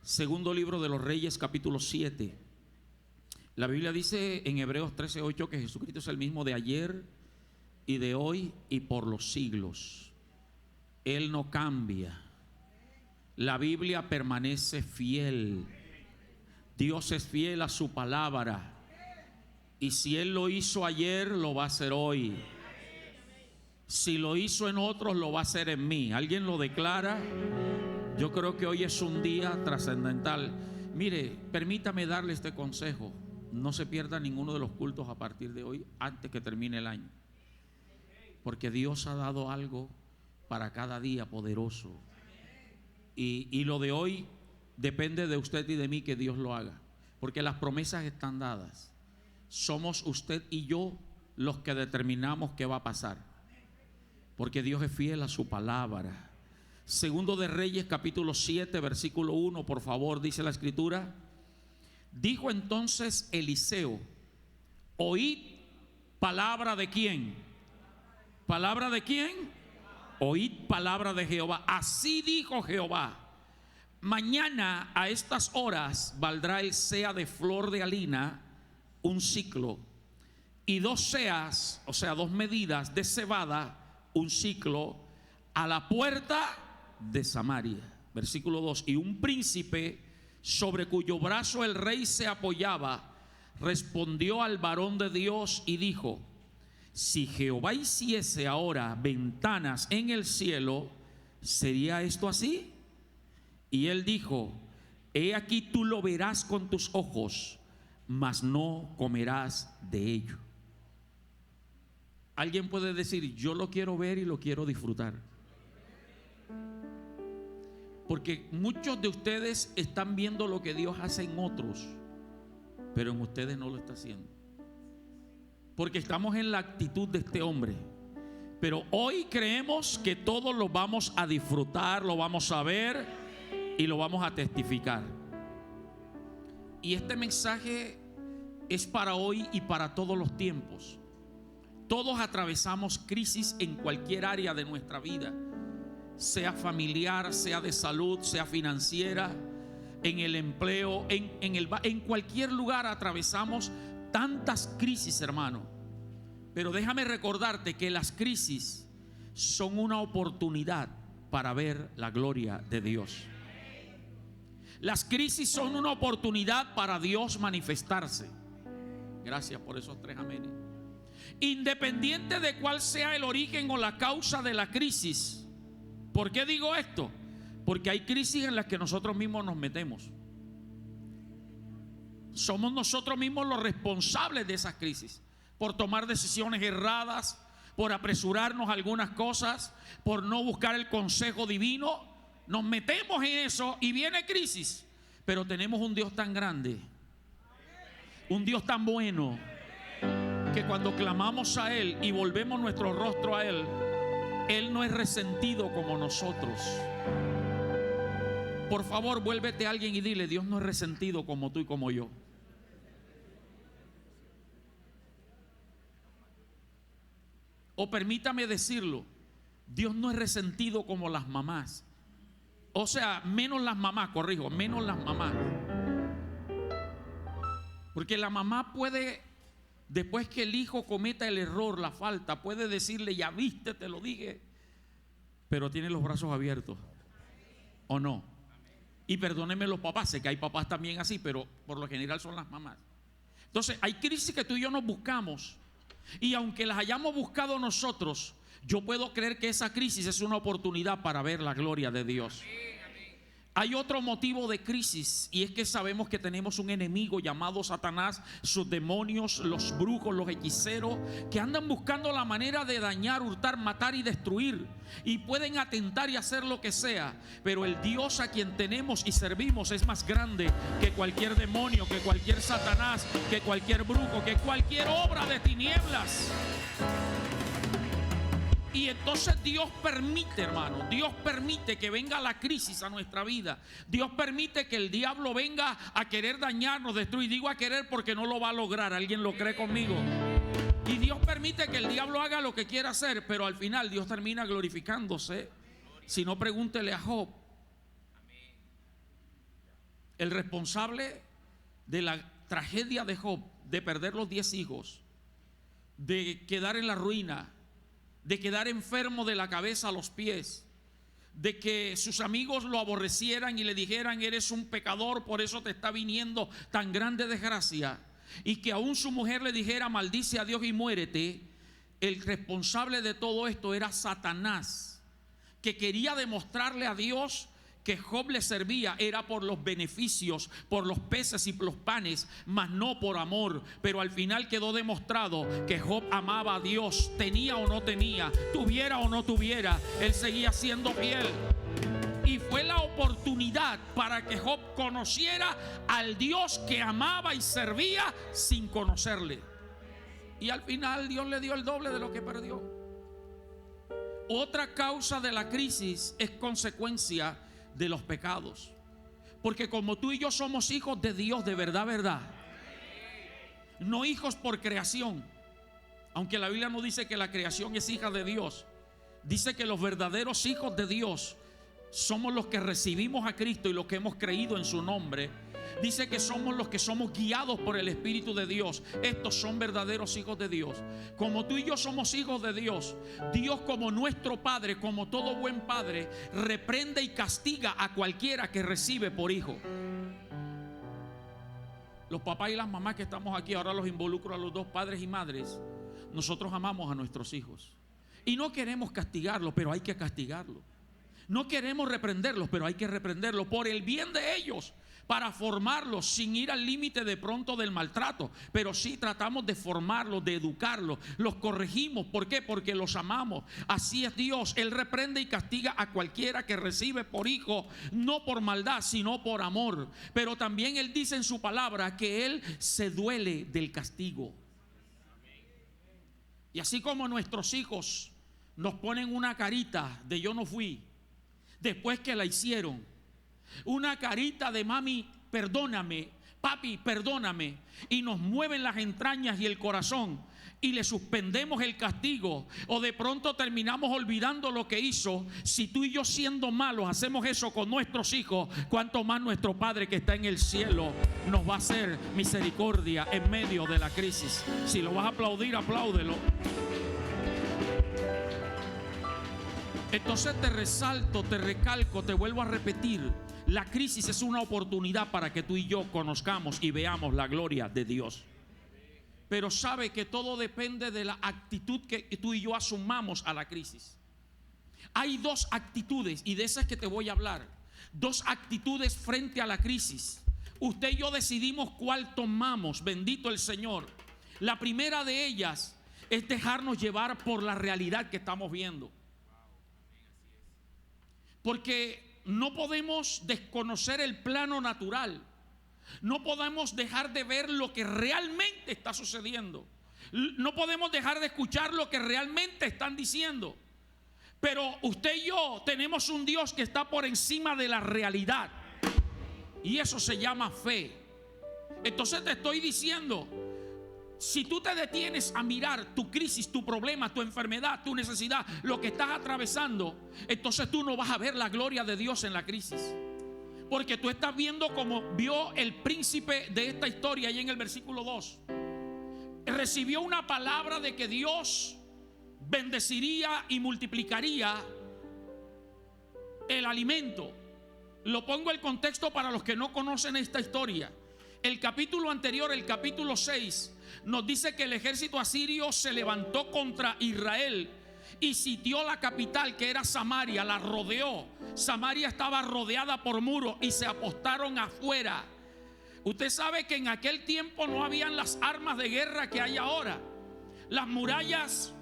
Segundo libro de los Reyes, capítulo 7. La Biblia dice en Hebreos 13:8 que Jesucristo es el mismo de ayer y de hoy y por los siglos. Él no cambia. La Biblia permanece fiel. Dios es fiel a su palabra. Y si Él lo hizo ayer, lo va a hacer hoy. Si lo hizo en otros, lo va a hacer en mí. ¿Alguien lo declara? Yo creo que hoy es un día trascendental. Mire, permítame darle este consejo. No se pierda ninguno de los cultos a partir de hoy, antes que termine el año. Porque Dios ha dado algo para cada día poderoso. Y lo de hoy depende de usted y de mí que Dios lo haga. Porque las promesas están dadas. Somos usted y yo los que determinamos qué va a pasar. Porque Dios es fiel a su palabra. Segundo de Reyes, capítulo 7, versículo 1, por favor, dice la escritura. Dijo entonces Eliseo: oíd palabra de quién. ¿Palabra de quién? Oíd palabra de Jehová. Así dijo Jehová: mañana a estas horas valdrá el seah de flor de harina un siclo, y 2 seahs, o sea 2 medidas de cebada, un siclo, a la puerta de Samaria. Versículo 2. Y un príncipe sobre cuyo brazo el rey se apoyaba respondió al varón de Dios y dijo: si Jehová hiciese ahora ventanas en el cielo, ¿sería esto así? Y él dijo: he aquí tú lo verás con tus ojos, mas no comerás de ello. Alguien puede decir: yo lo quiero ver y lo quiero disfrutar. Porque muchos de ustedes están viendo lo que Dios hace en otros, pero en ustedes no lo está haciendo. Porque estamos en la actitud de este hombre. Pero hoy creemos que todos lo vamos a disfrutar, lo vamos a ver y lo vamos a testificar. Y este mensaje es para hoy y para todos los tiempos. Todos atravesamos crisis en cualquier área de nuestra vida, sea familiar, sea de salud, sea financiera, en el empleo, en cualquier lugar atravesamos tantas crisis, hermano. Pero déjame recordarte que las crisis son una oportunidad para ver la gloria de Dios. Las crisis son una oportunidad para Dios manifestarse. Gracias por esos 3 amenes. Independiente de cuál sea el origen o la causa de la crisis. ¿Por qué digo esto? Porque hay crisis en las que nosotros mismos nos metemos. Somos nosotros mismos los responsables de esas crisis, por tomar decisiones erradas, por apresurarnos a algunas cosas, por no buscar el consejo divino. Nos metemos en eso y viene crisis. Pero tenemos un Dios tan grande, un Dios tan bueno, que cuando clamamos a Él y volvemos nuestro rostro a Él, Él no es resentido como nosotros. Por favor, vuélvete a alguien y dile: Dios no es resentido como tú y como yo. O permítame decirlo: Dios no es resentido como las mamás. O sea, menos las mamás, corrijo, menos las mamás. Porque la mamá puede, después que el hijo cometa el error, la falta, puede decirle: ya viste, te lo dije. Pero tiene los brazos abiertos, ¿o no? Y perdónenme los papás, sé que hay papás también así, pero por lo general son las mamás. Entonces hay crisis que tú y yo nos buscamos, y aunque las hayamos buscado nosotros, yo puedo creer que esa crisis es una oportunidad para ver la gloria de Dios. Hay otro motivo de crisis, y es que sabemos que tenemos un enemigo llamado Satanás, sus demonios, los brujos, los hechiceros, que andan buscando la manera de dañar, hurtar, matar y destruir, y pueden atentar y hacer lo que sea. Pero el Dios a quien tenemos y servimos es más grande que cualquier demonio, que cualquier Satanás, que cualquier brujo, que cualquier obra de tinieblas. Y entonces Dios permite, hermano, Dios permite que venga la crisis a nuestra vida. Dios permite que el diablo venga a querer dañarnos, destruir. Digo a querer porque no lo va a lograr. ¿Alguien lo cree conmigo? Y Dios permite que el diablo haga lo que quiera hacer, pero al final Dios termina glorificándose. Si no, pregúntele a Job. el responsable de la tragedia de Job, de perder los 10 hijos, de quedar en la ruina, de quedar enfermo de la cabeza a los pies, de que sus amigos lo aborrecieran y le dijeran: eres un pecador, por eso te está viniendo tan grande desgracia, y que aún su mujer le dijera: maldice a Dios y muérete. El responsable de todo esto era Satanás, que quería demostrarle a Dios que Job le servía era por los beneficios, por los peces y los panes, mas no por amor. Pero al final quedó demostrado que Job amaba a Dios, tenía o no tenía, tuviera o no tuviera, él seguía siendo fiel. Y fue la oportunidad para que Job conociera al Dios que amaba y servía sin conocerle. Y al final Dios le dio el doble de lo que perdió. Otra causa de la crisis es consecuencia de los pecados, porque como tú y yo somos hijos de Dios de verdad, verdad, no hijos por creación, aunque la Biblia no dice que la creación es hija de Dios, dice que los verdaderos hijos de Dios somos los que recibimos a Cristo y los que hemos creído en su nombre. Dice que somos los que somos guiados por el Espíritu de Dios. Estos son verdaderos hijos de Dios. Como tú y yo somos hijos de Dios, Dios, como nuestro Padre, como todo buen padre, reprende y castiga a cualquiera que recibe por hijo. Los papás y las mamás que estamos aquí, ahora los involucro a los dos, padres y madres. Nosotros amamos a nuestros hijos y no queremos castigarlos, pero hay que castigarlos. No queremos reprenderlos, pero hay que reprenderlos por el bien de ellos, para formarlos sin ir al límite de pronto del maltrato, pero sí tratamos de formarlos, de educarlos, los corregimos. ¿Por qué? Porque los amamos. Así es Dios, Él reprende y castiga a cualquiera que recibe por hijo, no por maldad, sino por amor. Pero también Él dice en su palabra que Él se duele del castigo. Y así como nuestros hijos nos ponen una carita de yo no fui, después que la hicieron, una carita de mami, perdóname, papi, perdóname, y nos mueven las entrañas y el corazón y le suspendemos el castigo, o de pronto terminamos olvidando lo que hizo. Si tú y yo, siendo malos, hacemos eso con nuestros hijos, cuánto más nuestro Padre que está en el cielo nos va a hacer misericordia en medio de la crisis. Si lo vas a aplaudir, apláudelo. Entonces te resalto, te recalco, te vuelvo a repetir: la crisis es una oportunidad para que tú y yo conozcamos y veamos la gloria de Dios. Pero sabe que todo depende de la actitud que tú y yo asumamos a la crisis. Hay dos actitudes, y de esas que te voy a hablar. Dos actitudes frente a la crisis. Usted y yo decidimos cuál tomamos, bendito el Señor. La primera de ellas es dejarnos llevar por la realidad que estamos viendo. Porque no podemos desconocer el plano natural. No podemos dejar de ver lo que realmente está sucediendo. No podemos dejar de escuchar lo que realmente están diciendo. Pero usted y yo tenemos un Dios que está por encima de la realidad, y eso se llama fe. Entonces te estoy diciendo, si tú te detienes a mirar tu crisis, tu problema, tu enfermedad, tu necesidad, lo que estás atravesando, entonces tú no vas a ver la gloria de Dios en la crisis. Porque tú estás viendo como vio el príncipe de esta historia ahí en el versículo 2. Recibió una palabra de que Dios bendeciría y multiplicaría el alimento. Lo pongo en contexto para los que no conocen esta historia. El capítulo anterior, el capítulo 6, nos dice que el ejército asirio se levantó contra Israel y sitió la capital, que era Samaria, la rodeó. Samaria estaba rodeada por muros y se apostaron afuera. Usted sabe que en aquel tiempo no habían las armas de guerra que hay ahora. Las murallas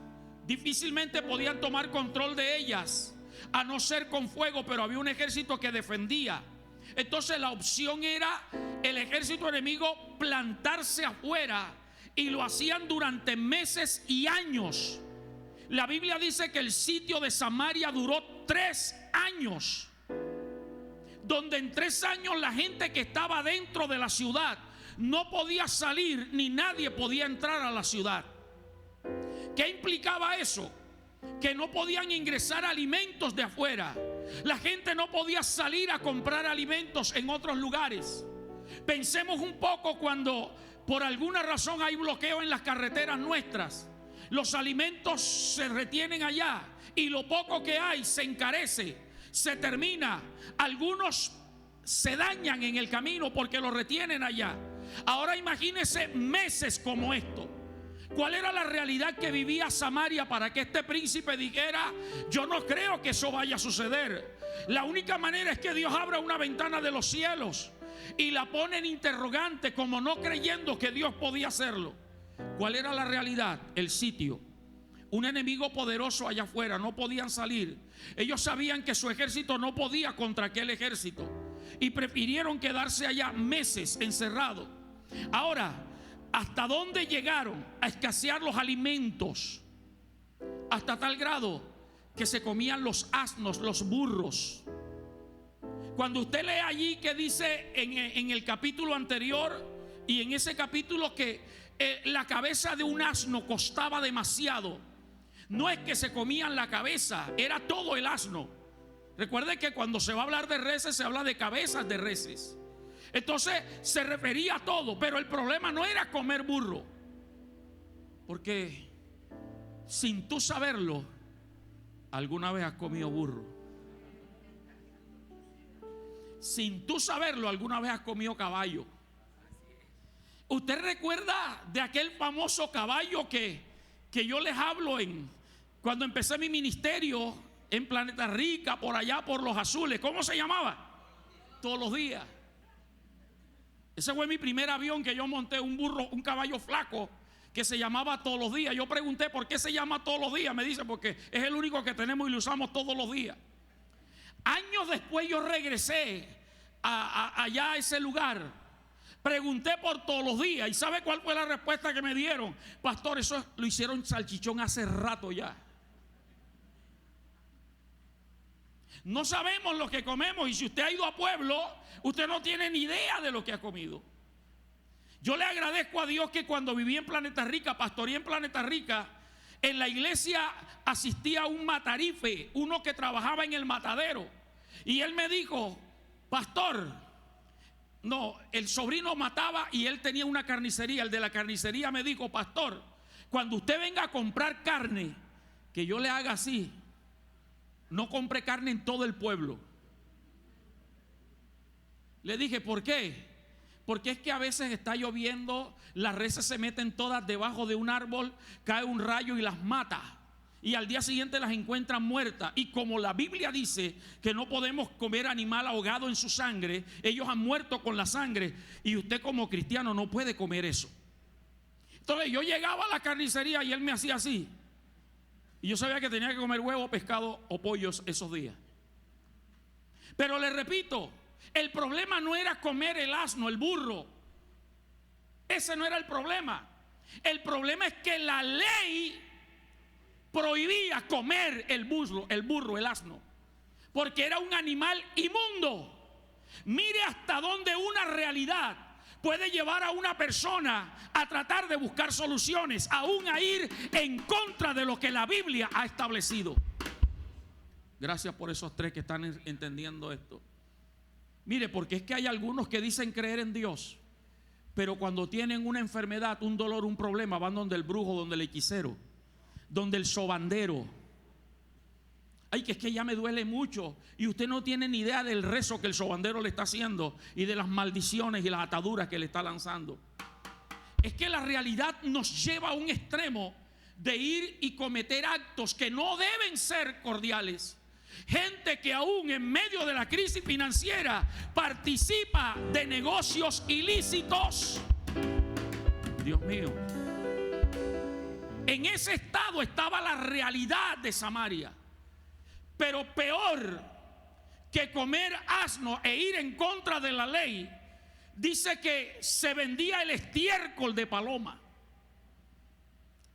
difícilmente podían tomar control de ellas, a no ser con fuego, pero había un ejército que defendía. Entonces la opción era el ejército enemigo plantarse afuera, y lo hacían durante meses y años. La Biblia dice que el sitio de Samaria duró 3 años, donde en 3 años la gente que estaba dentro de la ciudad no podía salir, ni nadie podía entrar a la ciudad. ¿Qué implicaba eso? Que no podían ingresar alimentos de afuera, La gente no podía salir a comprar alimentos en otros lugares. Pensemos un poco cuando por alguna razón hay bloqueo en las carreteras nuestras. Los alimentos se retienen allá y lo poco que hay se encarece, se termina. Algunos se dañan en el camino porque lo retienen allá. Ahora imagínense meses como esto. ¿Cuál era la realidad que vivía Samaria para que este príncipe dijera: yo no creo que eso vaya a suceder? La única manera es que Dios abra una ventana de los cielos, y la pone en interrogante, como no creyendo que Dios podía hacerlo. ¿Cuál era la realidad? El sitio. Un enemigo poderoso allá afuera, no podían salir. Ellos sabían que su ejército no podía contra aquel ejército y prefirieron quedarse allá meses encerrados. Ahora, ¿hasta dónde llegaron a escasear los alimentos? Hasta tal grado que se comían los asnos, los burros. Cuando usted lee allí que dice en el capítulo anterior y en ese capítulo que la cabeza de un asno costaba demasiado, no es que se comían la cabeza, era todo el asno. Recuerde que cuando se va a hablar de reses se habla de cabezas de reses. Entonces se refería a todo, pero el problema no era comer burro, porque sin tú saberlo, alguna vez has comido burro. Sin tú saberlo, alguna vez has comido caballo. ¿Usted recuerda de aquel famoso caballo que yo les hablo cuando empecé mi ministerio en Planeta Rica, por allá por Los Azules? ¿Cómo se llamaba? Todos los días. Ese fue mi primer avión que yo monté, un caballo flaco que se llamaba Todos los Días. Yo pregunté por qué se llama Todos los Días. Me dice porque es el único que tenemos y lo usamos todos los días. Años después yo regresé allá a ese lugar. Pregunté por Todos los Días. ¿Y sabe cuál fue la respuesta que me dieron? Pastor, eso lo hicieron salchichón hace rato ya. No sabemos lo que comemos, y si usted ha ido a pueblo, usted no tiene ni idea de lo que ha comido. Yo le agradezco a Dios que cuando viví en Planeta Rica, pastoreé en Planeta Rica, en la iglesia asistía un matarife, uno que trabajaba en el matadero, y él me dijo: pastor, no, el sobrino mataba y él tenía una carnicería. El de la carnicería me dijo: pastor, cuando usted venga a comprar carne, que yo le haga así, no compre carne en todo el pueblo. Le dije: ¿por qué? Porque es que a veces está lloviendo, las reses se meten todas debajo de un árbol, cae un rayo y las mata, y al día siguiente las encuentran muertas. Y como la Biblia dice que no podemos comer animal ahogado en su sangre, ellos han muerto con la sangre, y usted como cristiano no puede comer eso. Entonces yo llegaba a la carnicería y él me hacía así, y yo sabía que tenía que comer huevo, pescado o pollos esos días. Pero le repito, el problema no era comer el asno, el burro. Ese no era el problema. El problema es que la ley prohibía comer el burro, el asno, porque era un animal inmundo. Mire hasta dónde una realidad puede llevar a una persona a tratar de buscar soluciones, aún a ir en contra de lo que la Biblia ha establecido. Gracias por esos tres que están entendiendo esto. Mire, porque es que hay algunos que dicen creer en Dios, pero cuando tienen una enfermedad, un dolor, un problema, van donde el brujo, donde el hechicero, donde el sobandero. Ay, que es que ya me duele mucho, y usted no tiene ni idea del rezo que el sobandero le está haciendo y de las maldiciones y las ataduras que le está lanzando. Es que la realidad nos lleva a un extremo de ir y cometer actos que no deben ser cordiales. Gente que aún en medio de la crisis financiera participa de negocios ilícitos. Dios mío. En ese estado estaba la realidad de Samaria. Pero peor que comer asno e ir en contra de la ley, dice que se vendía el estiércol de paloma.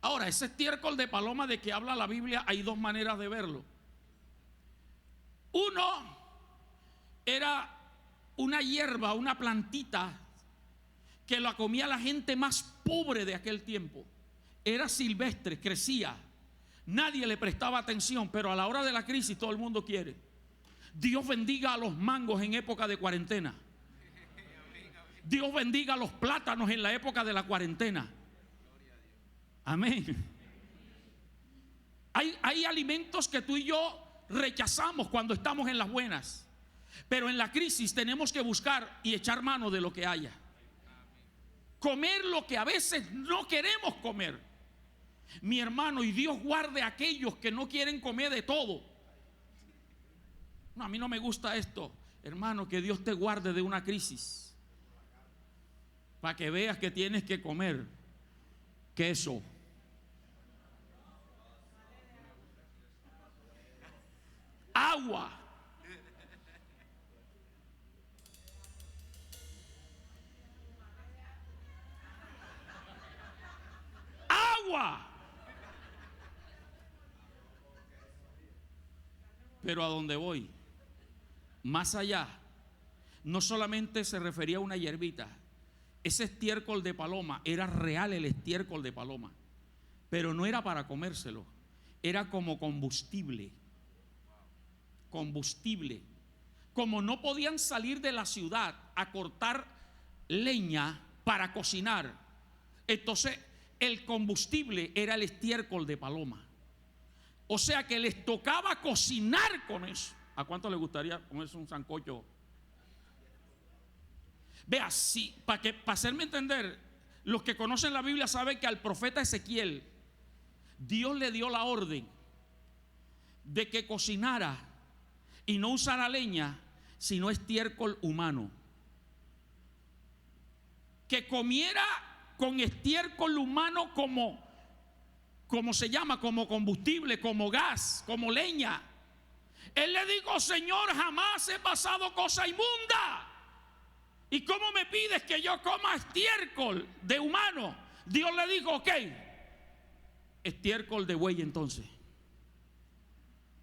Ahora, ese estiércol de paloma de que habla la Biblia, hay dos maneras de verlo. Uno era una hierba, una plantita que la comía la gente más pobre de aquel tiempo. Era silvestre, crecía. Nadie le prestaba atención, pero a la hora de la crisis todo el mundo quiere. Dios bendiga a los mangos en época de cuarentena. Dios bendiga a los plátanos en la época de la cuarentena. Amén. Hay alimentos que tú y yo rechazamos cuando estamos en las buenas, pero en la crisis tenemos que buscar y echar mano de lo que haya. Comer lo que a veces no queremos comer. Mi hermano, y Dios guarde a aquellos que no quieren comer de todo. No, a mí no me gusta esto. Hermano, que Dios te guarde de una crisis, para que veas que tienes que comer queso, agua, agua. Pero a donde voy, más allá, no solamente se refería a una hierbita. Ese estiércol de paloma era real, el estiércol de paloma, pero no era para comérselo, era como combustible. Combustible. Como no podían salir de la ciudad a cortar leña para cocinar, entonces el combustible era el estiércol de paloma. O sea que les tocaba cocinar con eso. ¿A cuánto le gustaría comerse un sancocho? Vea, sí, para hacerme entender, los que conocen la Biblia saben que al profeta Ezequiel Dios le dio la orden de que cocinara y no usara leña, sino estiércol humano. Que comiera con estiércol humano como se llama, como combustible, como gas, como leña. Él le dijo: Señor, jamás he pasado cosa inmunda. ¿Y cómo me pides que yo coma estiércol de humano? Dios le dijo: ok, estiércol de buey entonces.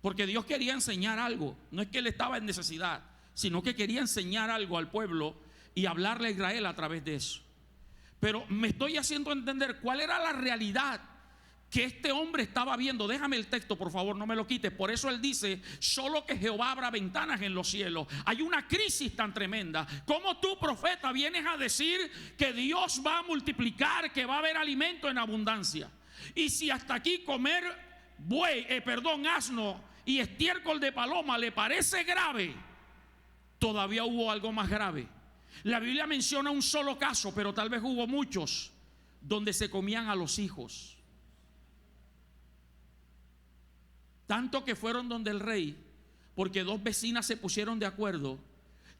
Porque Dios quería enseñar algo. No es que él estaba en necesidad, sino que quería enseñar algo al pueblo y hablarle a Israel a través de eso. Pero me estoy haciendo entender cuál era la realidad que este hombre estaba viendo. Déjame el texto, por favor, no me lo quites. Por eso él dice: solo que Jehová abra ventanas en los cielos. Hay una crisis tan tremenda. ¿Cómo tú, profeta, vienes a decir que Dios va a multiplicar, que va a haber alimento en abundancia? Y si hasta aquí comer asno y estiércol de paloma le parece grave, todavía hubo algo más grave. La Biblia menciona un solo caso, pero tal vez hubo muchos donde se comían a los hijos. Tanto que fueron donde el rey, porque dos vecinas se pusieron de acuerdo: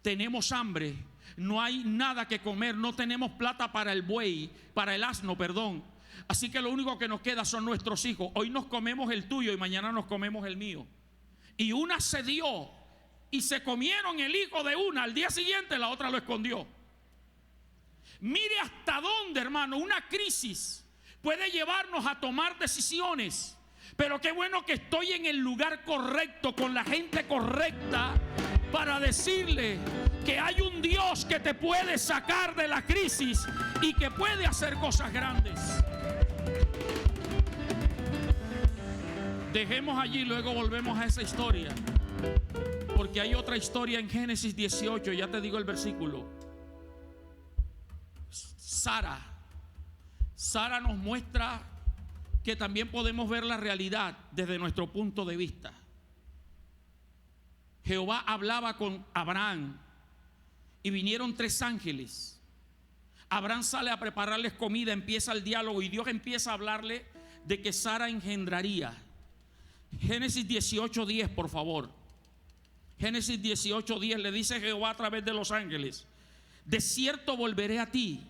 tenemos hambre, no hay nada que comer, no tenemos plata para el asno, así que lo único que nos queda son nuestros hijos. Hoy nos comemos el tuyo y mañana nos comemos el mío. Y una se dio y se comieron el hijo de una. Al día siguiente la otra lo escondió. Mire hasta dónde, hermano, una crisis puede llevarnos a tomar decisiones. Pero qué bueno que estoy en el lugar correcto, con la gente correcta, para decirle que hay un Dios que te puede sacar de la crisis y que puede hacer cosas grandes. Dejemos allí, luego volvemos a esa historia, porque hay otra historia en Génesis 18, ya te digo el versículo. Sara nos muestra que también podemos ver la realidad desde nuestro punto de vista. Jehová hablaba con Abraham y vinieron 3 ángeles. Abraham sale a prepararles comida, empieza el diálogo y Dios empieza a hablarle de que Sara engendraría. Génesis 18:10, por favor. Génesis 18:10 le dice Jehová a través de los ángeles: de cierto volveré a ti,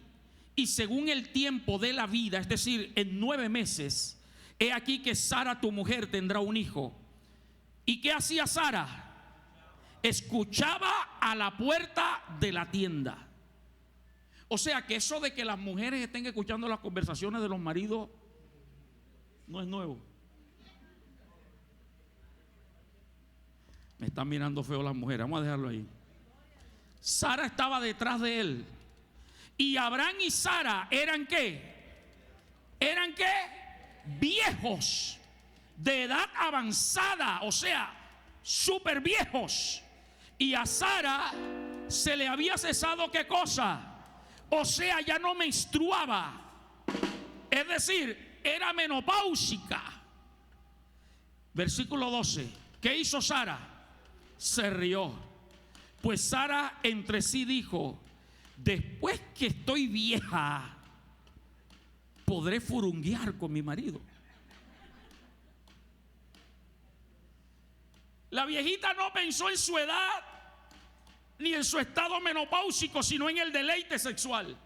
y según el tiempo de la vida, es decir, en 9 meses, he aquí que Sara tu mujer tendrá un hijo. ¿Y qué hacía Sara? Escuchaba a la puerta de la tienda. O sea que eso de que las mujeres estén escuchando las conversaciones de los maridos no es nuevo. Me están mirando feo las mujeres, vamos a dejarlo ahí. Sara estaba detrás de él. Y Abraham y Sara eran ¿qué? Eran ¿qué? Viejos, de edad avanzada, o sea, súper viejos. Y a Sara se le había cesado ¿qué cosa? O sea, ya no menstruaba. Es decir, era menopáusica. Versículo 12. ¿Qué hizo Sara? Se rió. Pues Sara entre sí dijo: después que estoy vieja, podré furunguear con mi marido. La viejita no pensó en su edad ni en su estado menopáusico, sino en el deleite sexual.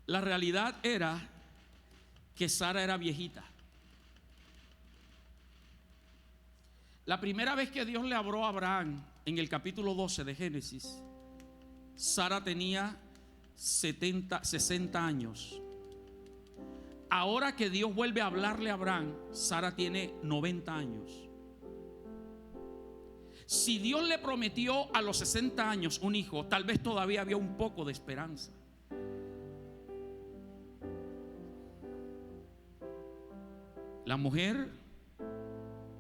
La realidad era que Sara era viejita. La primera vez que Dios le habló a Abraham, en el capítulo 12 de Génesis, Sara tenía 60 años. Ahora que Dios vuelve a hablarle a Abraham, Sara tiene 90 años. Si Dios le prometió a los 60 años un hijo, tal vez todavía había un poco de esperanza. La mujer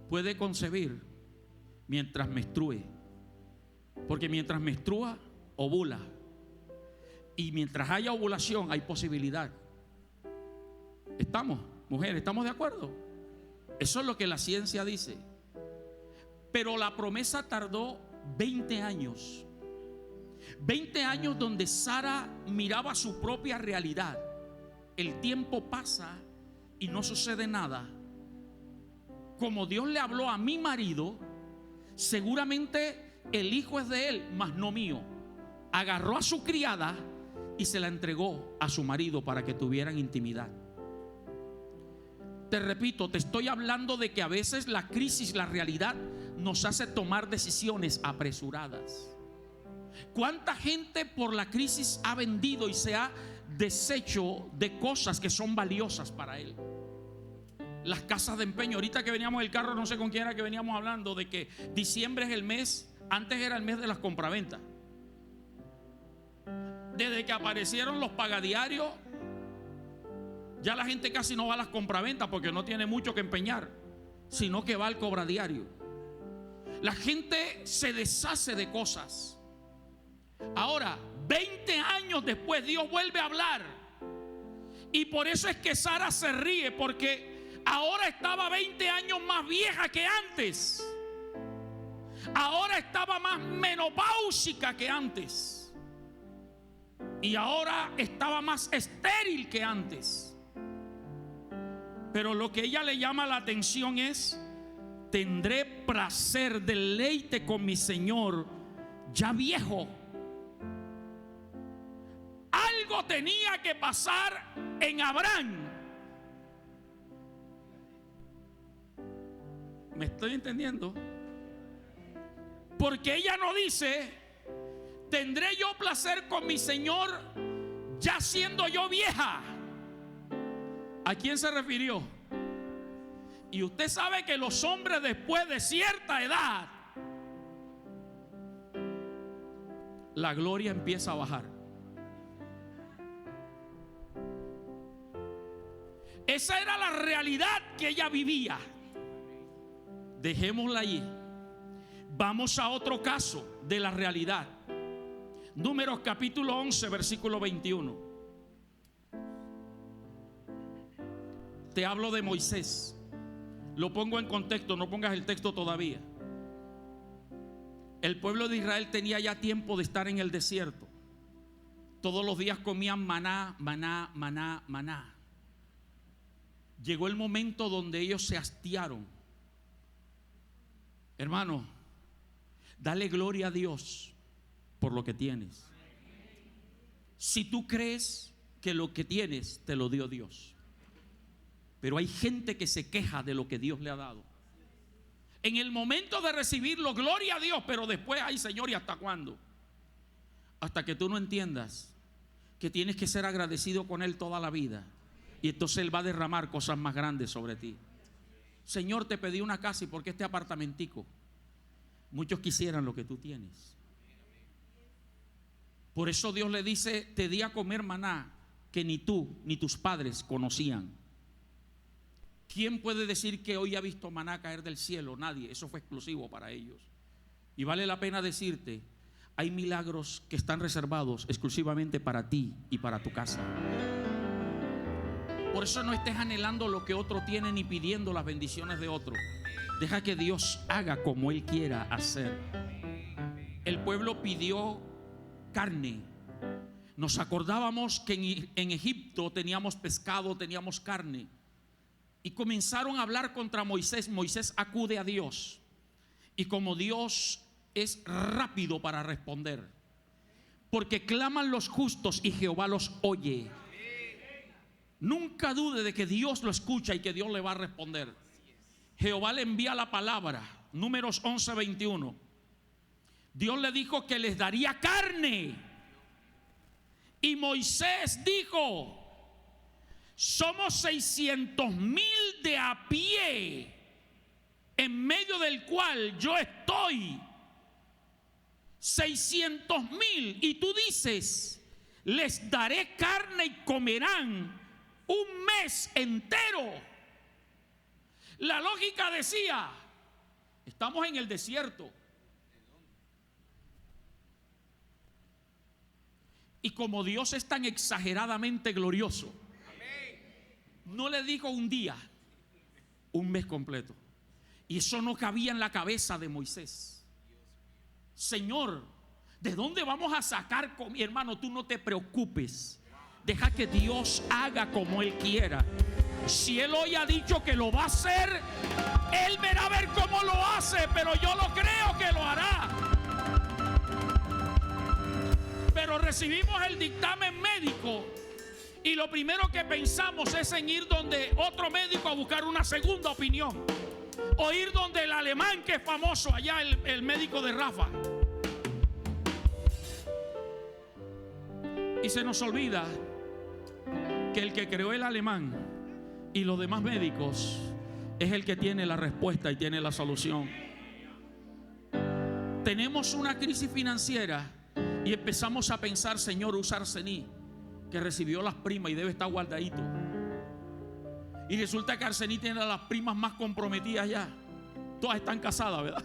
puede concebir mientras menstrue, porque mientras menstrua, ovula. Y mientras haya ovulación, hay posibilidad. ¿Estamos, mujeres? ¿Estamos de acuerdo? Eso es lo que la ciencia dice. Pero la promesa tardó 20 años. 20 años donde Sara miraba su propia realidad. El tiempo pasa y no sucede nada. Como Dios le habló a mi marido, seguramente el hijo es de él, mas no mío. Agarró a su criada y se la entregó a su marido para que tuvieran intimidad. Te repito, te estoy hablando de que a veces la crisis, la realidad, nos hace tomar decisiones apresuradas. ¿Cuánta gente por la crisis ha vendido y se ha deshecho de cosas que son valiosas para él? Las casas de empeño. Ahorita que veníamos del carro, no sé con quién era que veníamos hablando de que diciembre es el mes, antes era el mes de las compraventas. Desde que aparecieron los pagadiarios, ya la gente casi no va a las compraventas porque no tiene mucho que empeñar, sino que va al cobradiario. La gente se deshace de cosas. Ahora, 20 años después, Dios vuelve a hablar. Y por eso es que Sara se ríe, porque ahora estaba 20 años más vieja que antes. Ahora estaba más menopáusica que antes. Y ahora estaba más estéril que antes. Pero lo que ella le llama la atención es: tendré placer, deleite con mi Señor ya viejo. Algo tenía que pasar en Abraham. ¿Me estoy entendiendo? Porque ella no dice: tendré yo placer con mi Señor ya siendo yo vieja. ¿A quién se refirió? Y usted sabe que los hombres después de cierta edad, la gloria empieza a bajar. Esa era la realidad que ella vivía. Dejémosla allí. Vamos a otro caso de la realidad. Números capítulo 11, versículo 21. Te hablo de Moisés. Lo pongo en contexto, no pongas el texto todavía. El pueblo de Israel tenía ya tiempo de estar en el desierto. Todos los días comían maná, maná, maná, maná. Llegó el momento donde ellos se hastiaron. Hermano, dale gloria a Dios por lo que tienes. Si tú crees que lo que tienes te lo dio Dios. Pero hay gente que se queja de lo que Dios le ha dado. En el momento de recibirlo, gloria a Dios, pero después, ay Señor, ¿y hasta cuándo? Hasta que tú no entiendas que tienes que ser agradecido con Él toda la vida. Y entonces Él va a derramar cosas más grandes sobre ti. Señor, te pedí una casa, ¿y por qué este apartamentico? Muchos quisieran lo que tú tienes. Por eso Dios le dice: te di a comer maná que ni tú ni tus padres conocían. ¿Quién puede decir que hoy ha visto maná caer del cielo? Nadie, eso fue exclusivo para ellos. Y vale la pena decirte, hay milagros que están reservados exclusivamente para ti y para tu casa. Por eso no estés anhelando lo que otro tiene ni pidiendo las bendiciones de otro. Deja que Dios haga como Él quiera hacer. El pueblo pidió carne. Nos acordábamos que en Egipto teníamos pescado, teníamos carne. Y comenzaron a hablar contra Moisés. Moisés acude a Dios. Y como Dios es rápido para responder, porque claman los justos y Jehová los oye. Nunca dude de que Dios lo escucha y que Dios le va a responder. Jehová le envía la palabra. Números 11:21. Dios le dijo que les daría carne. Y Moisés dijo: somos 600,000 de a pie, en medio del cual yo estoy. 600,000. Y tú dices: les daré carne y comerán un mes entero. La lógica decía: estamos en el desierto. Y como Dios es tan exageradamente glorioso, no le dijo un día, un mes completo. Y eso no cabía en la cabeza de Moisés. Señor, ¿de dónde vamos a sacar comida? Hermano, tú no te preocupes. Deja que Dios haga como Él quiera. Si Él hoy ha dicho que lo va a hacer, Él verá a ver cómo lo hace, pero yo lo creo que lo hará. Pero recibimos el dictamen médico y lo primero que pensamos es en ir donde otro médico a buscar una segunda opinión, o ir donde el alemán que es famoso allá, el médico de Rafa. Y se nos olvida que el que creó el alemán y los demás médicos es el que tiene la respuesta y tiene la solución. Tenemos una crisis financiera y empezamos a pensar: Señor, usa Arsení, que recibió las primas y debe estar guardadito. Y resulta que Arsení tiene a las primas más comprometidas ya. Todas están casadas, ¿verdad?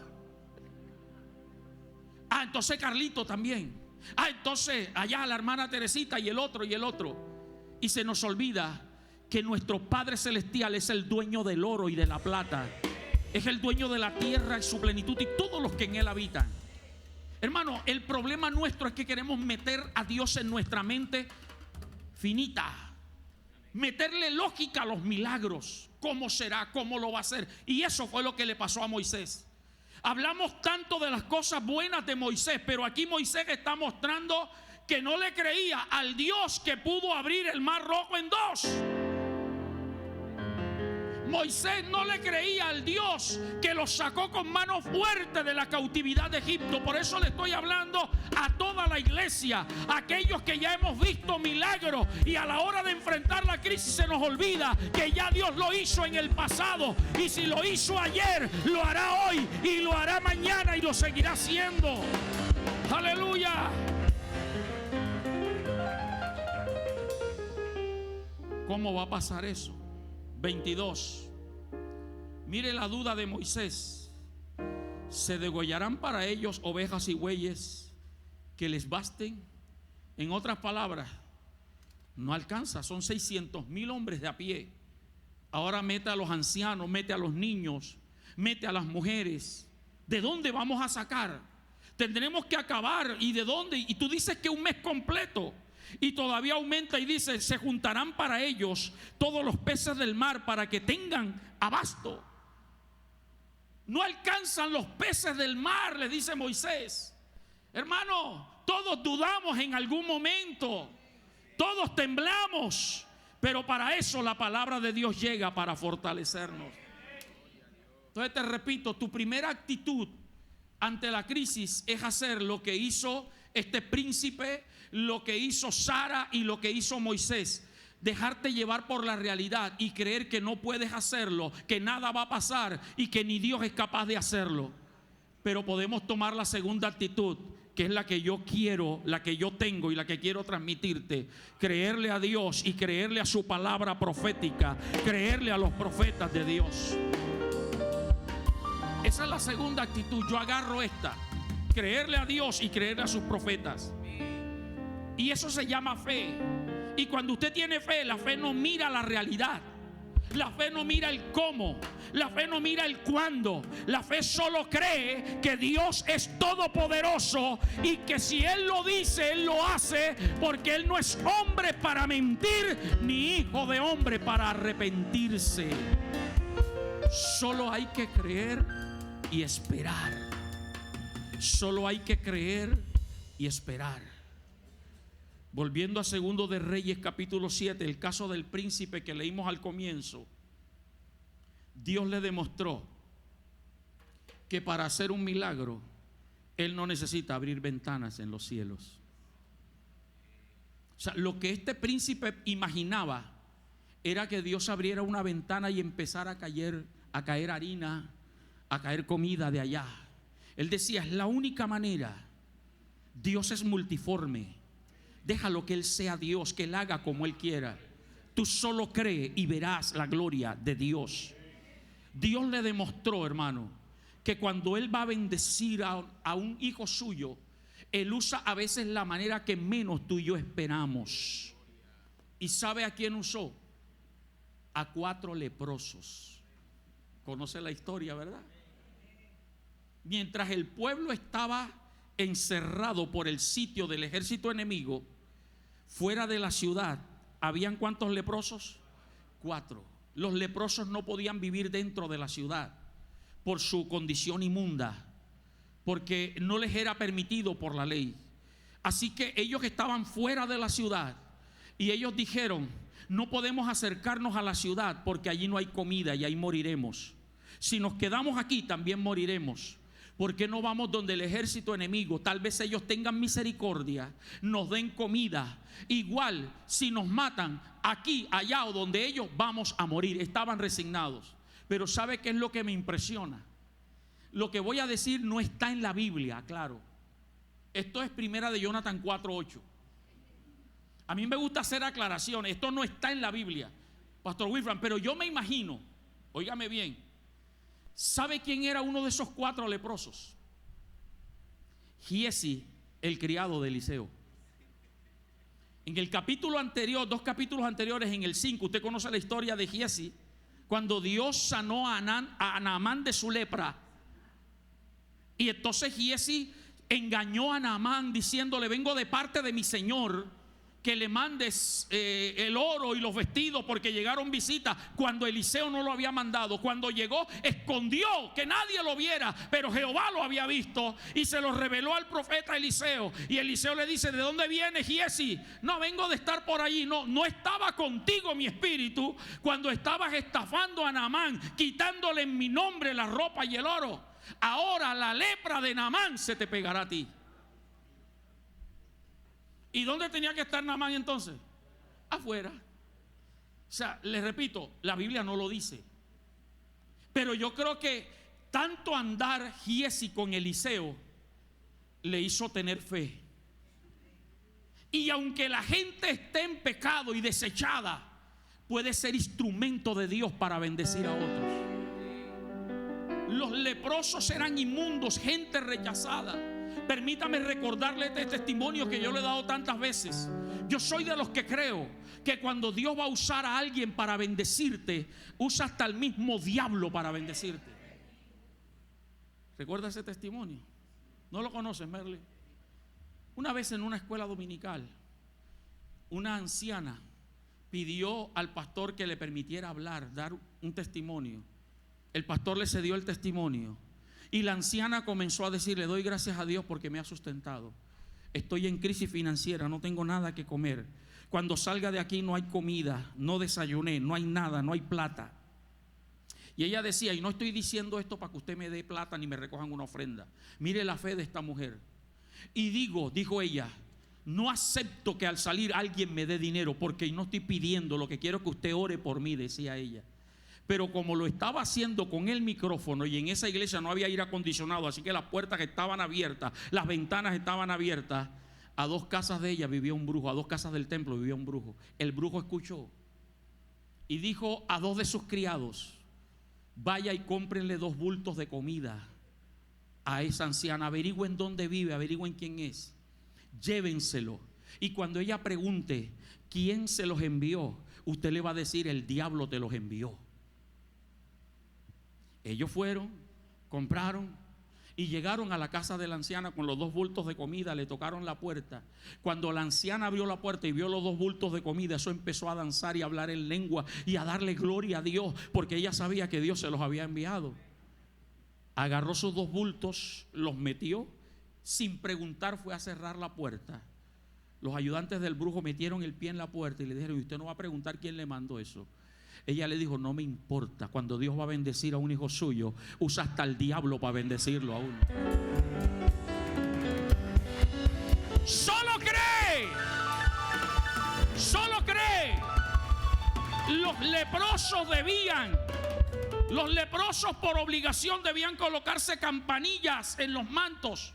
Entonces Carlito también. Entonces allá la hermana Teresita y el otro y el otro. Y se nos olvida que nuestro Padre Celestial es el dueño del oro y de la plata. Es el dueño de la tierra y su plenitud y todos los que en él habitan. Hermano, el problema nuestro es que queremos meter a Dios en nuestra mente finita, meterle lógica a los milagros. ¿Cómo será? ¿Cómo lo va a hacer? Y eso fue lo que le pasó a Moisés. Hablamos tanto de las cosas buenas de Moisés, pero aquí Moisés está mostrando que no le creía al Dios que pudo abrir el mar rojo en dos. Moisés no le creía al Dios que los sacó con mano fuerte de la cautividad de Egipto. Por eso le estoy hablando a toda la iglesia, a aquellos que ya hemos visto milagros y a la hora de enfrentar la crisis se nos olvida que ya Dios lo hizo en el pasado, y si lo hizo ayer, lo hará hoy y lo hará mañana y lo seguirá haciendo. Aleluya. ¿Cómo va a pasar eso? 22. Mire la duda de Moisés. ¿Se degollarán para ellos ovejas y bueyes que les basten? En otras palabras, no alcanza. Son 600,000 hombres de a pie. Ahora mete a los ancianos, mete a los niños, mete a las mujeres. ¿De dónde vamos a sacar? Tendremos que acabar. ¿Y de dónde? Y tú dices que un mes completo. Y todavía aumenta y dice: se juntarán para ellos todos los peces del mar para que tengan abasto. No alcanzan los peces del mar, le dice Moisés. Hermano, todos dudamos en algún momento, todos temblamos, pero para eso la palabra de Dios llega, para fortalecernos. Entonces te repito, tu primera actitud ante la crisis es hacer lo que hizo este príncipe, lo que hizo Sara y lo que hizo Moisés. Dejarte llevar por la realidad y creer que no puedes hacerlo, que nada va a pasar y que ni Dios es capaz de hacerlo. Pero podemos tomar la segunda actitud, que que es la que yo quiero, la que yo tengo y la que quiero transmitirte. Creerle a Dios y creerle a su palabra profética, creerle a los profetas de Dios. Esa es la segunda actitud. Yo agarro esta: creerle a Dios y creerle a sus profetas. Y eso se llama fe. Y cuando usted tiene fe, la fe no mira la realidad, la fe no mira el cómo, la fe no mira el cuándo. La fe solo cree que Dios es todopoderoso y que si Él lo dice, Él lo hace, porque Él no es hombre para mentir, ni hijo de hombre para arrepentirse. Solo hay que creer y esperar. Solo hay que creer y esperar. Volviendo a Segundo de Reyes capítulo 7, el caso del príncipe que leímos al comienzo, Dios le demostró que para hacer un milagro Él no necesita abrir ventanas en los cielos. O sea, lo que este príncipe imaginaba era que Dios abriera una ventana y empezara a caer harina, a caer comida de allá. Él decía: es la única manera. Dios es multiforme. Déjalo que Él sea Dios, que Él haga como Él quiera. Tú solo cree y verás la gloria de Dios. Dios le demostró, hermano, que cuando Él va a bendecir a un hijo suyo, Él usa a veces la manera que menos tú y yo esperamos. ¿Y sabe a quién usó? A 4 leprosos. Conoce la historia, ¿verdad? Mientras el pueblo estaba encerrado por el sitio del ejército enemigo, fuera de la ciudad, ¿habían cuántos leprosos? 4. Los leprosos no podían vivir dentro de la ciudad por su condición inmunda, porque no les era permitido por la ley. Así que ellos estaban fuera de la ciudad y ellos dijeron: no podemos acercarnos a la ciudad porque allí no hay comida y ahí moriremos. Si nos quedamos aquí también moriremos. ¿Por qué no vamos donde el ejército enemigo? Tal vez ellos tengan misericordia, nos den comida. Igual, si nos matan aquí, allá o donde ellos, vamos a morir. Estaban resignados. Pero ¿sabe qué es lo que me impresiona? Lo que voy a decir no está en la Biblia, claro. Esto es primera de Jonathan 4:8. A mí me gusta hacer aclaraciones. Esto no está en la Biblia, Pastor Wilfran, pero yo me imagino, óigame bien. ¿Sabe quién era uno de esos 4 leprosos? Giesi, el criado de Eliseo. En el capítulo anterior, 2 capítulos anteriores, en el 5, usted conoce la historia de Giesi, cuando Dios sanó a Naamán de su lepra. Y entonces Giesi engañó a Naamán diciéndole: vengo de parte de mi señor, que le mandes el oro y los vestidos porque llegaron visitas, cuando Eliseo no lo había mandado. Cuando llegó, escondió que nadie lo viera, pero Jehová lo había visto y se lo reveló al profeta Eliseo. Y Eliseo le dice: ¿de dónde vienes, Giesi? No, vengo de estar por allí. No estaba contigo mi espíritu cuando estabas estafando a Naamán, quitándole en mi nombre la ropa y el oro. Ahora la lepra de Naamán se te pegará a ti. ¿Y dónde tenía que estar Naamán entonces? Afuera. O sea, les repito, la Biblia no lo dice. Pero yo creo que tanto andar Giesi con Eliseo le hizo tener fe. Y aunque la gente esté en pecado y desechada, puede ser instrumento de Dios para bendecir a otros. Los leprosos eran inmundos, gente rechazada. Permítame recordarle este testimonio que yo le he dado tantas veces. Yo soy de los que creo que cuando Dios va a usar a alguien para bendecirte, usa hasta el mismo diablo para bendecirte. ¿Recuerda ese testimonio? ¿No lo conoces, Merle? Una vez en una escuela dominical, una anciana pidió al pastor que le permitiera hablar, dar un testimonio. El pastor le cedió el testimonio. Y la anciana comenzó a decir: le doy gracias a Dios porque me ha sustentado. Estoy en crisis financiera, no tengo nada que comer. Cuando salga de aquí no hay comida, no desayuné, no hay nada, no hay plata. Y ella decía: y no estoy diciendo esto para que usted me dé plata ni me recojan una ofrenda. Mire la fe de esta mujer. Y dijo ella: no acepto que al salir alguien me dé dinero, porque no estoy pidiendo, lo que quiero es que usted ore por mí, decía ella. pero como lo estaba haciendo con el micrófono, y en esa iglesia no había aire acondicionado, así que las puertas estaban abiertas, las ventanas estaban abiertas, a 2 casas de ella vivía un brujo, a 2 casas del templo vivía un brujo. El brujo escuchó y dijo a 2 de sus criados: vaya y cómprenle 2 bultos de comida a esa anciana, averigüen dónde vive, averigüen quién es, llévenselo, y cuando ella pregunte quién se los envió, usted le va a decir: el diablo te los envió. Ellos fueron, compraron y llegaron a la casa de la anciana con los 2 bultos de comida. Le tocaron la puerta. Cuando la anciana abrió la puerta y vio los 2 bultos de comida, eso empezó a danzar y a hablar en lengua y a darle gloria a Dios, porque ella sabía que Dios se los había enviado. Agarró sus 2 bultos, los metió, sin preguntar fue a cerrar la puerta. Los ayudantes del brujo metieron el pie en la puerta y le dijeron: ¿y usted no va a preguntar quién le mandó eso? Ella le dijo: no me importa, cuando Dios va a bendecir a un hijo suyo, usa hasta el diablo para bendecirlo a uno. Solo cree, solo cree. Los leprosos por obligación debían colocarse campanillas en los mantos,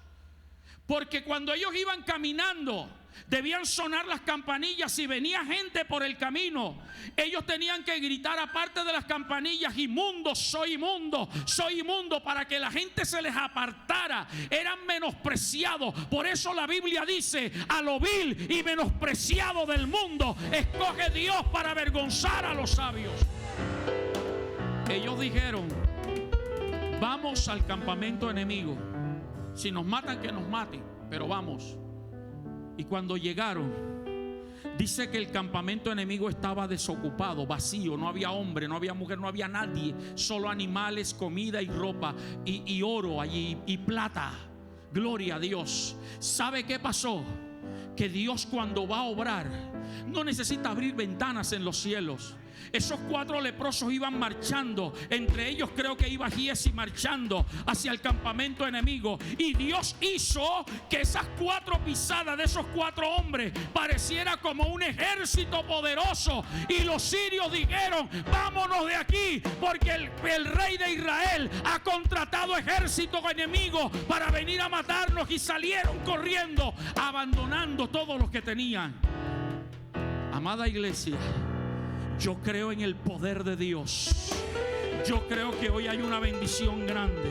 porque cuando ellos iban caminando debían sonar las campanillas. Si venía gente por el camino, ellos tenían que gritar, aparte de las campanillas: inmundo, soy inmundo, soy inmundo, para que la gente se les apartara. Eran menospreciados. Por eso la Biblia dice: a lo vil y menospreciado del mundo escoge Dios para avergonzar a los sabios. Ellos dijeron: vamos al campamento enemigo, si nos matan que nos maten, pero vamos. Y cuando llegaron, dice que el campamento enemigo estaba desocupado, vacío, no había hombre, no había mujer, no había nadie, solo animales, comida y ropa, y oro allí, y plata. Gloria a Dios. ¿Sabe qué pasó? Que Dios, cuando va a obrar, no necesita abrir ventanas en los cielos. Esos 4 leprosos iban marchando, entre ellos creo que iba Giesi marchando hacia el campamento enemigo, y Dios hizo que esas 4 pisadas de esos 4 hombres pareciera como un ejército poderoso, y los sirios dijeron: vámonos de aquí, porque el rey de Israel ha contratado ejército enemigo para venir a matarnos. Y salieron corriendo, abandonando todos los que tenían. Amada iglesia, yo creo en el poder de Dios. Yo creo que hoy hay una bendición grande.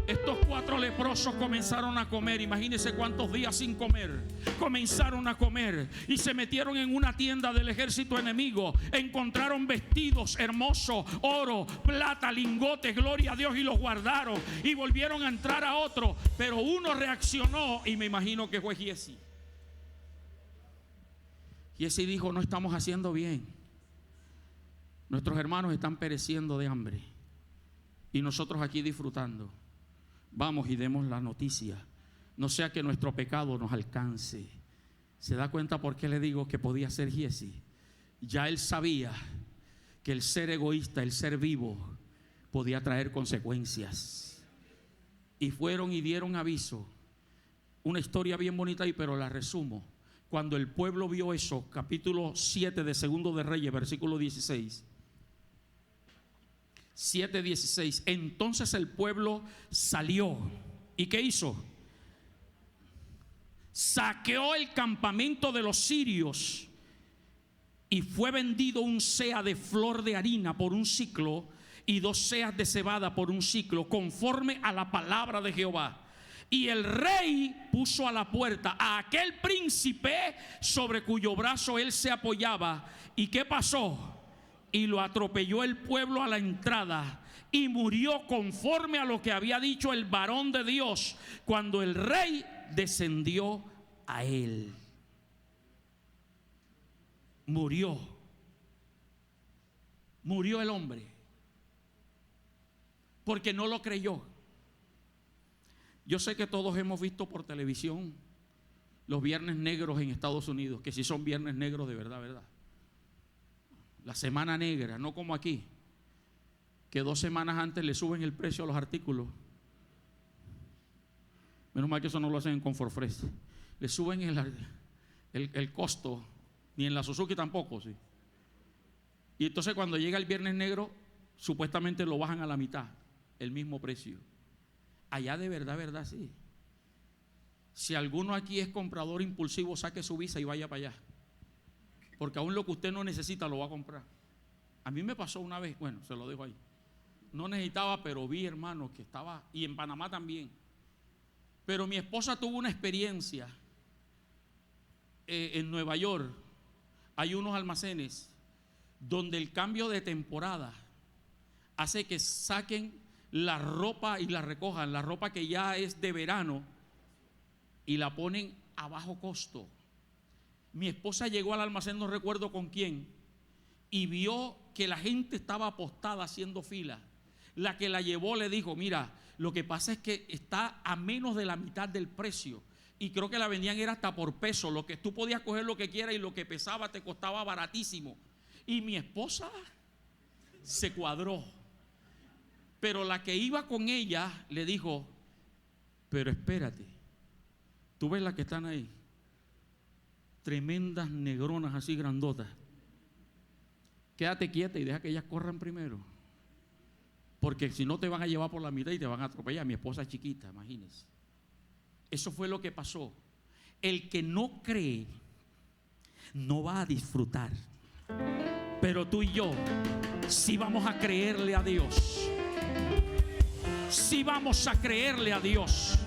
Estos 4 leprosos comenzaron a comer. Imagínense cuántos días sin comer. Comenzaron a comer y se metieron en una tienda del ejército enemigo. Encontraron vestidos hermosos, oro, plata, lingotes, gloria a Dios, y los guardaron. Y volvieron a entrar a otro, pero uno reaccionó, y me imagino que fue Giesi. Giesi dijo: no estamos haciendo bien. Nuestros hermanos están pereciendo de hambre y nosotros aquí disfrutando. Vamos y demos la noticia, no sea que nuestro pecado nos alcance. ¿Se da cuenta por qué le digo que podía ser Giesi? Ya él sabía que el ser egoísta, el ser vivo, podía traer consecuencias. Y fueron y dieron aviso. Una historia bien bonita ahí, pero la resumo. Cuando el pueblo vio eso, capítulo 7 de Segundo de Reyes, versículo 16. 7:16. Entonces el pueblo salió. ¿Y qué hizo? Saqueó el campamento de los sirios, y fue vendido un seah de flor de harina por un siclo, y 2 seas de cebada por un siclo, conforme a la palabra de Jehová. Y el rey puso a la puerta a aquel príncipe sobre cuyo brazo él se apoyaba. ¿Y qué pasó? Y lo atropelló el pueblo a la entrada, y murió conforme a lo que había dicho el varón de Dios, cuando el rey descendió a él. Murió el hombre, porque no lo creyó. Yo sé que todos hemos visto por televisión los viernes negros en Estados Unidos, que sí son viernes negros de verdad, ¿verdad? La semana negra, no como aquí, que 2 semanas antes le suben el precio a los artículos. Menos mal que eso no lo hacen en Comfort Fresh. Le suben el costo, ni en la Suzuki tampoco, sí. Y entonces cuando llega el Viernes Negro, supuestamente lo bajan a la mitad, el mismo precio. Allá de verdad, sí. Si alguno aquí es comprador impulsivo, saque su visa y vaya para allá. Porque aún lo que usted no necesita lo va a comprar. A mí me pasó una vez, bueno, se lo dejo ahí. No necesitaba, pero vi, hermano, que estaba, y en Panamá también. Pero mi esposa tuvo una experiencia en Nueva York. Hay unos almacenes donde el cambio de temporada hace que saquen la ropa y la recojan, la ropa que ya es de verano, y la ponen a bajo costo. Mi esposa llegó al almacén, no recuerdo con quién, y vio que la gente estaba apostada haciendo fila. La que la llevó le dijo: mira, lo que pasa es que está a menos de la mitad del precio, y creo que la vendían era hasta por peso. Lo que tú podías coger lo que quieras y lo que pesaba te costaba baratísimo. Y mi esposa se cuadró, pero la que iba con ella le dijo: pero espérate, tú ves las que están ahí, tremendas negronas así grandotas, quédate quieta y deja que ellas corran primero, porque si no te van a llevar por la mitad y te van a atropellar. Mi esposa es chiquita, imagínense. Eso fue lo que pasó. El que no cree no va a disfrutar, pero tú y yo sí vamos a creerle a Dios. Sí vamos a creerle a Dios.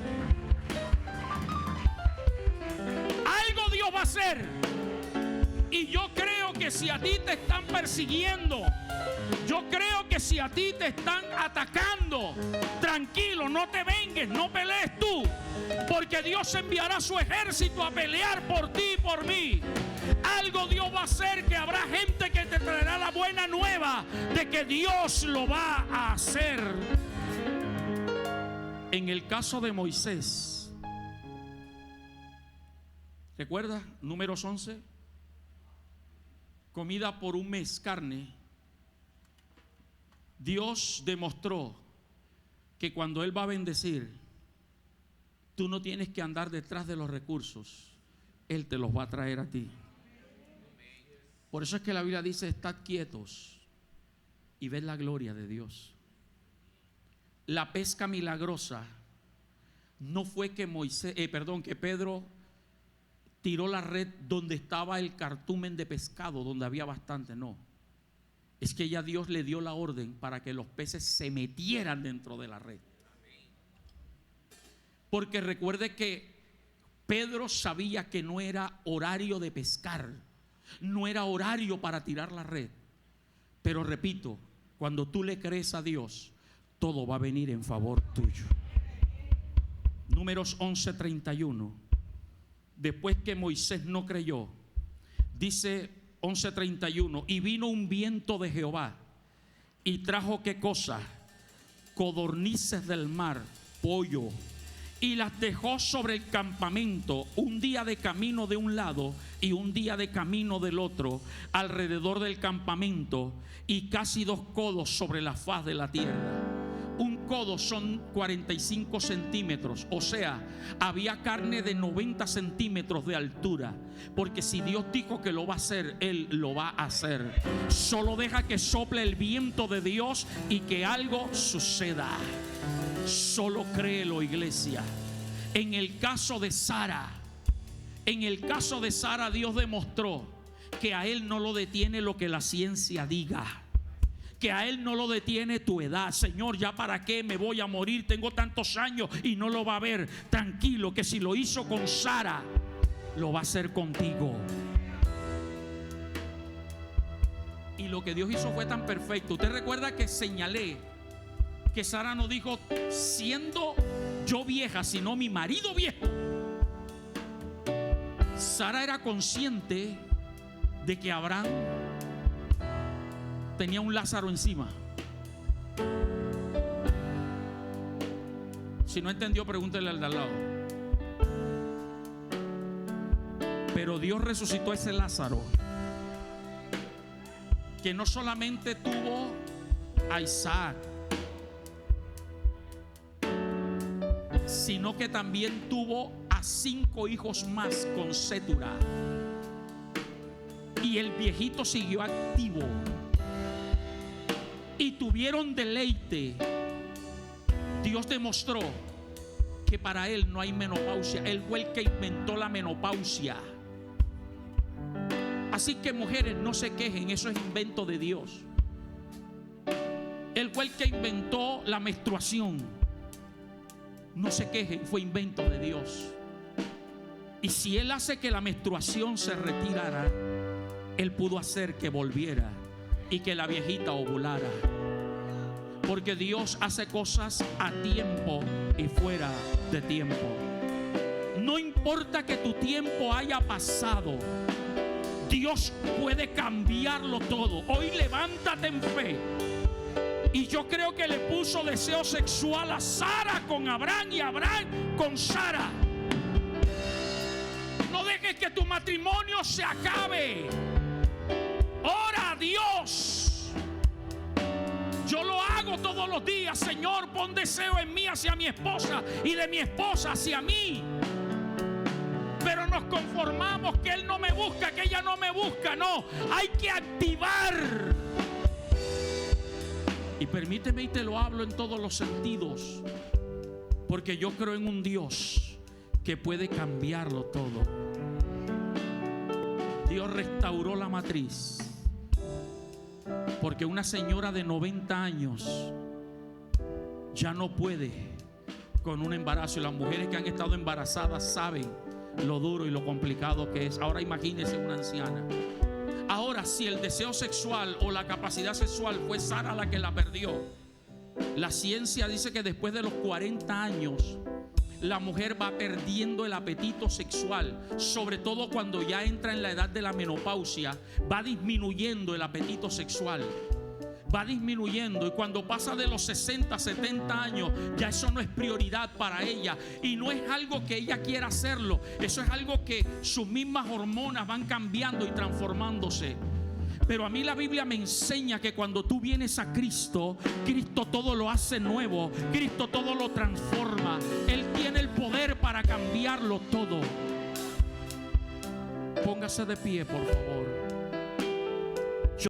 Algo Dios va a hacer. Y yo creo que si a ti te están persiguiendo, yo creo que si a ti te están atacando, tranquilo, no te vengues, no pelees tú, porque Dios enviará su ejército a pelear por ti y por mí. Algo Dios va a hacer, que habrá gente que te traerá la buena nueva de que Dios lo va a hacer. En el caso de Moisés, ¿recuerda? Números 11, comida por un mes, carne. Dios demostró que cuando Él va a bendecir, tú no tienes que andar detrás de los recursos, Él te los va a traer a ti. Por eso es que la Biblia dice: estad quietos y ved la gloria de Dios. La pesca milagrosa no fue que que Pedro tiró la red donde estaba el cardumen de pescado, donde había bastante. No, es que ya Dios le dio la orden para que los peces se metieran dentro de la red. Porque recuerde que Pedro sabía que no era horario de pescar, no era horario para tirar la red. Pero repito, cuando tú le crees a Dios, todo va a venir en favor tuyo. Números 11:31. Después que Moisés no creyó, dice 11:31: y vino un viento de Jehová y trajo, ¿qué cosa? Codornices del mar, pollo, y las dejó sobre el campamento, un día de camino de un lado y un día de camino del otro, alrededor del campamento, y casi 2 codos sobre la faz de la tierra. Un codo son 45 centímetros, o sea, había carne de 90 centímetros de altura. Porque si Dios dijo que lo va a hacer, Él lo va a hacer. Solo deja que sople el viento de Dios y que algo suceda. Solo créelo, iglesia. En el caso de Sara, Dios demostró que a Él no lo detiene lo que la ciencia diga, que a Él no lo detiene tu edad. Señor, ¿ya para qué me voy a morir? Tengo tantos años y no lo va a ver. Tranquilo, que si lo hizo con Sara, lo va a hacer contigo. Y lo que Dios hizo fue tan perfecto. Usted recuerda que señalé que Sara no dijo siendo yo vieja, sino mi marido viejo. Sara era consciente de que Abraham tenía un Lázaro encima. Si no entendió, pregúntele al de al lado. Pero Dios resucitó a ese Lázaro, que no solamente tuvo a Isaac, sino que también tuvo a 5 hijos más con Cetura. Y el viejito siguió activo. y tuvieron deleite, Dios demostró que para Él no hay menopausia. Él fue el que inventó la menopausia. Así que mujeres, no se quejen, eso es invento de Dios. Él fue el que inventó la menstruación. No se quejen, fue invento de Dios. Y si Él hace que la menstruación se retirara, Él pudo hacer que volviera y que la viejita ovulara. Porque Dios hace cosas a tiempo y fuera de tiempo. No importa que tu tiempo haya pasado, Dios puede cambiarlo todo. Hoy levántate en fe. Y yo creo que le puso deseo sexual a Sara con Abraham y Abraham con Sara. No dejes que tu matrimonio se acabe. Ora a Dios. Yo lo hago todos los días. Señor, pon deseo en mí hacia mi esposa y de mi esposa hacia mí. Pero nos conformamos que él no me busca, que ella no me busca. No, hay que activar. Y permíteme, y te lo hablo en todos los sentidos, porque yo creo en un Dios que puede cambiarlo todo. Dios restauró la matriz, porque una señora de 90 años ya no puede con un embarazo. Y las mujeres que han estado embarazadas saben lo duro y lo complicado que es. Ahora imagínese una anciana. Ahora, si el deseo sexual o la capacidad sexual fue Sara la que la perdió, la ciencia dice que después de los 40 años la mujer va perdiendo el apetito sexual, sobre todo cuando ya entra en la edad de la menopausia. Va disminuyendo el apetito sexual, va disminuyendo, y cuando pasa de los 60, 70 años, ya eso no es prioridad para ella. Y no es algo que ella quiera hacerlo, eso es algo que sus mismas hormonas van cambiando y transformándose. Pero a mí la Biblia me enseña que cuando tú vienes a Cristo, Cristo todo lo hace nuevo, Cristo todo lo transforma. Él tiene el poder para cambiarlo todo. Póngase de pie, por favor.